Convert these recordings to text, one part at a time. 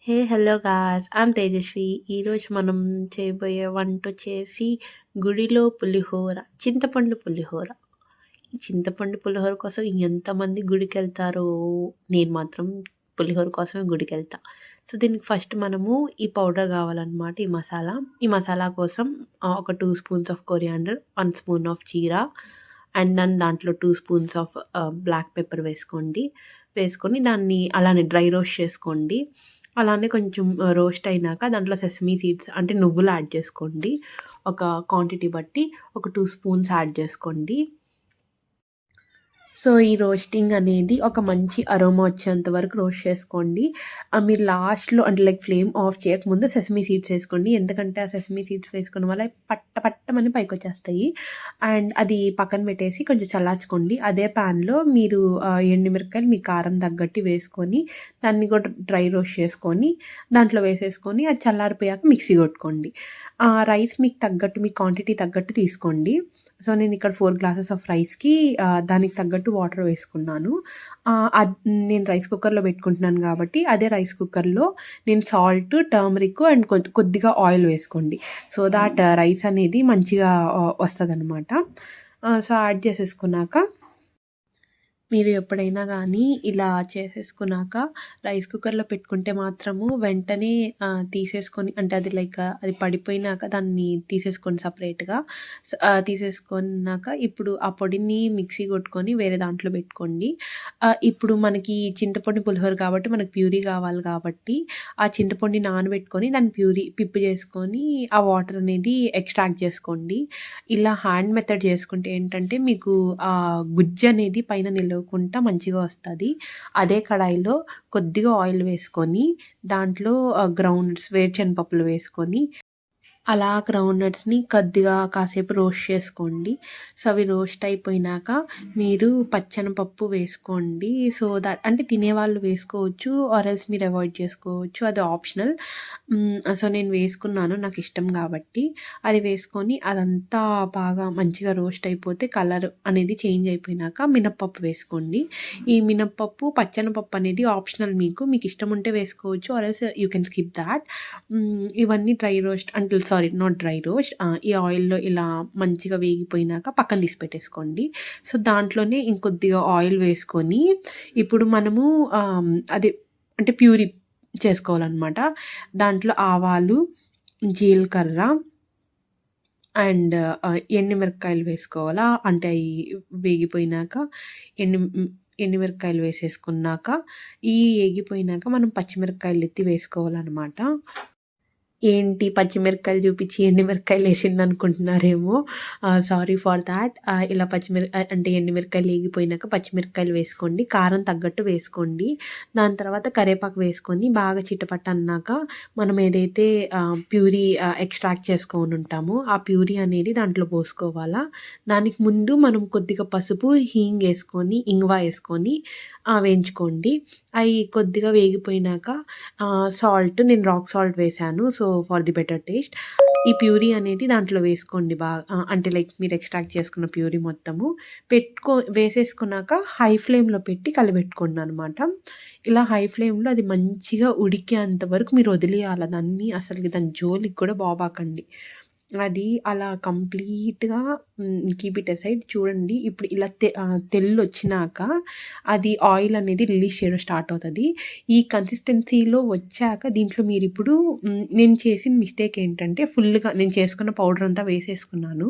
Hello guys. I'm Tejaswi. ఈరోజు మనం చేయబోయే వంటొచ్చేసి గుడిలో పులిహోర, చింతపండు పులిహోర. ఈ చింతపండు పులిహోర కోసం ఎంతమంది గుడికెళ్తారో, నేను మాత్రం పులిహోర కోసమే గుడికెళ్తా. సో, దీనికి ఫస్ట్ మనము ఈ పౌడర్ కావాలన్నమాట. ఈ మసాలా కోసం ఒక 2 spoons of coriander, 1 spoon of jeera and then దాంట్లో 2 స్పూన్స్ ఆఫ్ బ్లాక్ పెప్పర్ వేసుకొని దాన్ని అలానే డ్రై రోస్ట్ చేసుకోండి. అలానే కొంచెం రోస్ట్ అయినాక దాంట్లో సెసమీ సీడ్స్ అంటే నువ్వులు యాడ్ చేసుకోండి. ఒక క్వాంటిటీ బట్టి ఒక 2 స్పూన్స్ యాడ్ చేసుకోండి. సో, ఈ రోస్టింగ్ అనేది ఒక మంచి అరోమా వచ్చేంత వరకు రోస్ట్ చేసుకోండి. మీరు లాస్ట్‌లో అంటే లైక్ ఫ్లేమ్ ఆఫ్ చేయకముందు సెసమీ సీడ్స్ వేసుకోండి. ఎందుకంటే ఆ సెసమీ సీడ్స్ వేసుకోవడం వల్ల పట్టమని పైకొచ్చేస్తాయి. అండ్ అది పక్కన పెట్టేసి కొంచెం చల్లార్చుకోండి. అదే ప్యాన్‌లో మీరు ఎండుమిరపకాయలు మీ కారం తగ్గట్టు వేసుకొని దాన్ని కూడా డ్రై రోస్ట్ చేసుకొని దాంట్లో వేసేసుకొని అది చల్లారిపోయాక మిక్సీ కొట్టుకోండి. రైస్ మీకు తగ్గట్టు మీ క్వాంటిటీ తగ్గట్టు తీసుకోండి. సో, నేను ఇక్కడ 4 గ్లాసెస్ ఆఫ్ రైస్‌కి దానికి తగ్గట్టు వాటర్ వేసుకున్నాను. నేను రైస్ కుక్కర్‌లో పెట్టుకుంటున్నాను కాబట్టి అదే రైస్ కుక్కర్‌లో నేను సాల్ట్, టర్మరిక్ అండ్ కొద్దిగా ఆయిల్ వేసుకోండి. సో దాట్ రైస్ అనేది మంచిగా వస్తదనమాట. సో, యాడ్ చేసేసుకున్నాక మీరు ఎప్పుడైనా గానీ ఇలా చేసేసుకున్నాక రైస్ కుక్కర్‌లో పెట్టుకుంటే మాత్రము వెంటనే తీసేసుకొని అంటే అది లైక్ అది పడిపోయినాక దాన్ని తీసేసుకోండి సెపరేట్‌గా. తీసేసుకున్నాక ఇప్పుడు ఆ పొడిని మిక్సీ కొట్టుకొని వేరే దాంట్లో పెట్టుకోండి. ఇప్పుడు మనకి చింతపండు పులిహోర కాబట్టి మనకు ప్యూరీ కావాలి కాబట్టి ఆ చింతపండుని నానబెట్టుకొని దాన్ని పిప్పు చేసుకొని ఆ వాటర్ అనేది ఎక్స్ట్రాక్ట్ చేసుకోండి. ఇలా హ్యాండ్ మెథడ్ చేసుకుంటే ఏంటంటే మీకు గుజ్జు అనేది పైన నిలవకుండా మంచిగా వస్తది. అదే కడాయిలో కొద్దిగా ఆయిల్ వేసుకొని దాంట్లో గ్రౌండ్స్ వేరుశనగ పప్పులు వేసుకొని అలా గ్రౌండ్ నట్స్‌ని కొద్దిగా కాసేపు రోస్ట్ చేసుకోండి. సో, అవి రోస్ట్ అయిపోయినాక మీరు పచ్చెనపప్పు వేసుకోండి. సో, దట్ అంటే తినేవాళ్ళు వేసుకోవచ్చు. ఆర్ ఎల్స్ మీరు అవాయిడ్ చేసుకోవచ్చు. అది ఆప్షనల్. సో, నేను వేసుకున్నాను నాకిష్టం కాబట్టి. అది వేసుకొని అదంతా బాగా మంచిగా రోస్ట్ అయిపోతే కలర్ అనేది చేంజ్ అయిపోయినాక మినపప్పు వేసుకోండి. ఈ మినపప్పు, పచ్చెనపప్పు అనేది ఆప్షనల్ మీకు. మీకిష్టం ఉంటే వేసుకోవచ్చు. Or else you can skip thought. ఇవన్నీ డ్రై రోస్ట్ అంటే సారీ నాట్ డ్రై రోస్ట్ ఈ ఆయిల్‌లో ఇలా మంచిగా వేగిపోయినాక పక్కన తీసి పెట్టేసుకోండి. సో, దాంట్లోనే ఇంకొద్దిగా ఆయిల్ వేసుకొని ఇప్పుడు మనము అదే అంటే ప్యూరీ చేసుకోవాలనమాట. దాంట్లో ఆవాలు, జీలకర్ర అండ్ ఎండుమిరపకాయలు వేసుకోవాలా. అంటే అయి వేగిపోయినాక ఎండు ఎండుమిరపకాయలు వేసేసుకున్నాక ఏగిపోయినాక మనం పచ్చిమిరపకాయలు ఎత్తి వేసుకోవాలనమాట. ఏంటి పచ్చిమిరపకాయలు చూపించి ఎండుమిరపకాయలేసిందనుకుంటున్నారేమో. Sorry for thought. ఇలా అంటే ఎండుమిరపకాయలు ఏగిపోయినాక పచ్చిమిరపకాయలు వేసుకోండి. కారం తగ్గట్టు వేసుకోండి. దాని తర్వాత కరివేపాకు వేసుకొని బాగా చిటపటన్నాక మనం ఏదైతే ప్యూరీ ఎక్స్ట్రాక్ట్ చేసుకోనుంటామో ఆ ప్యూరీ అనేది దాంట్లో పోసుకోవాలా. దానికి ముందు మనం కొద్దిగా పసుపు, ఇంగువ ఏసుకొని వేయించుకోండి. అయి కొద్దిగా వేగిపోయినాక నేను రాక్ సాల్ట్ వేశాను. So, for the better taste. ఈ ప్యూరీ అనేది దాంట్లో వేసుకోండి అంటే లైక్ మీరు ఎక్స్ట్రాక్ట్ చేసుకున్న ప్యూరీ మొత్తము వేసేసుకున్నాక హై ఫ్లేమ్‌లో పెట్టి కలబెట్టుకోండనమాట. ఇలా హై ఫ్లేమ్‌లో అది మంచిగా ఉడికేంత వరకు మీరు వదిలేయాల దాన్ని. అసలకి దాని జోలికి కూడా పోబాకండి. అది అలా కంప్లీట్‌గా కీప్ ఇట్ అసైడ్. చూడండి ఇప్పుడు ఇలా తెల్లొచ్చినాక అది ఆయిల్ అనేది రిలీజ్ చేయడం స్టార్ట్ అవుతది. ఈ కన్సిస్టెన్సీలో వచ్చాక దీంట్లో మీరిప్పుడు నేను చేసిన మిస్టేక్ ఏంటంటే ఫుల్‌గా నేను చేసుకున్న పౌడర్ అంతా వేసేసుకున్నాను.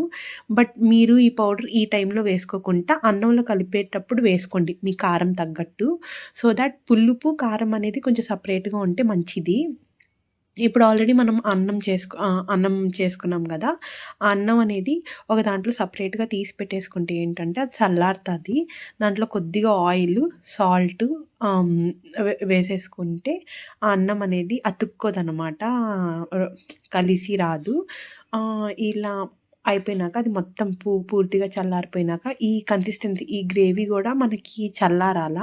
బట్ మీరు ఈ పౌడర్ ఈ టైంలో వేసుకోకుండా అన్నంలో కలిపేటప్పుడు వేసుకోండి మీ కారం తగ్గట్టు. సో దట్ పులుపు, కారం అనేది కొంచెం సెపరేట్‌గా ఉంటే మంచిది. ఇప్పుడు ఆల్రెడీ మనం అన్నం చేసుకున్నాం గదా! ఆ అన్నం అనేది ఒక దాంట్లో సెపరేట్‌గా తీసి పెట్టేసుకుంటే ఏంటంటే అది చల్లారుతది. దాంట్లో కొద్దిగా ఆయిలు, సాల్టు ఆహ్, వేసేసుకుంటే ఆ అన్నం అనేది అతుక్కోదనమాట. కలిసి రాదు. ఇలా అయిపోయినాక అది మొత్తం పూర్తిగా చల్లారిపోయినాక ఈ కన్సిస్టెన్సీ ఈ గ్రేవీ గూడా మనకి చల్లారాల.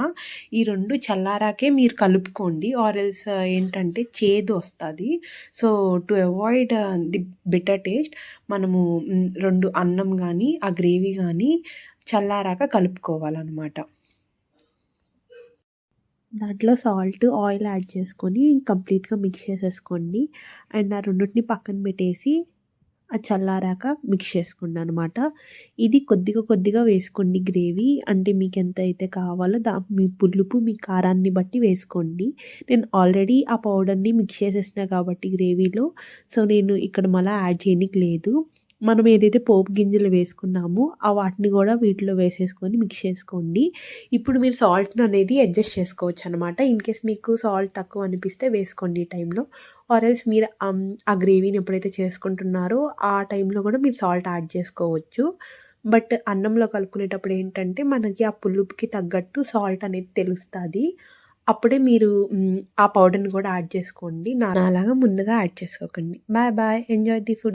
ఈ 2 చల్లారాకే మీరు కలుపుకోండి. ఆర్ ఎల్స్ ఏంటంటే చేదు వస్తది. So, to avoid the bitter taste మనము 2 అన్నం గానీ, ఆ గ్రేవీ గానీ చల్లారాక కలుపుకోవాలనమాట. దాంట్లో సాల్ట్, ఆయిల్ యాడ్ చేసుకొని కంప్లీట్‌గా మిక్స్ చేసేసుకోండి. అండ్ ఆ రెండిటిని పక్కన పెట్టేసి అది చల్లారాక మిక్స్ చేసుకోండనమాట. ఇది కొద్దిగా కొద్దిగా వేసుకోండి గ్రేవీ. అంటే మీకెంతైతే కావాలో మీ పులుపు, మీ కారాన్ని బట్టి వేసుకోండి. నేను ఆల్రెడీ ఆ పౌడర్‌ని మిక్స్ చేసేసినా కాబట్టి గ్రేవీలో, సో, నేను ఇక్కడ మళ్ళా యాడ్ చేయనీకి లేదు. మనం ఏదైతే పోపు గింజలు వేసుకున్నామో, వాటిని గూడా వీటిలో వేసేసుకొని మిక్స్ చేసుకోండి. ఇప్పుడు మీరు సాల్ట్‌ననేది అడ్జస్ట్ చేసుకోవచ్చనమాట. ఇన్‌కేస్ మీకు సాల్ట్ తక్కువ అనిపిస్తే వేసుకోండి ఈ టైంలో. ఆర్ ఎల్స్ మీరు ఆ గ్రేవీని ఎప్పుడైతే చేసుకుంటున్నారో, ఆ టైంలో గూడా మీరు సాల్ట్ యాడ్ చేసుకోవచ్చు. బట్ అన్నంలో కలుపుకునేటప్పుడు ఏంటంటే, మనకి ఆ పులుపుకి తగ్గట్టు సాల్ట్ అనేది తెలుస్తది. అప్పుడే మీరు ఆ పౌడర్‌ని గూడా యాడ్ చేసుకోండి. నాలాగా ముందుగా యాడ్ చేసుకోకండి. Bye bye. Enjoy the food.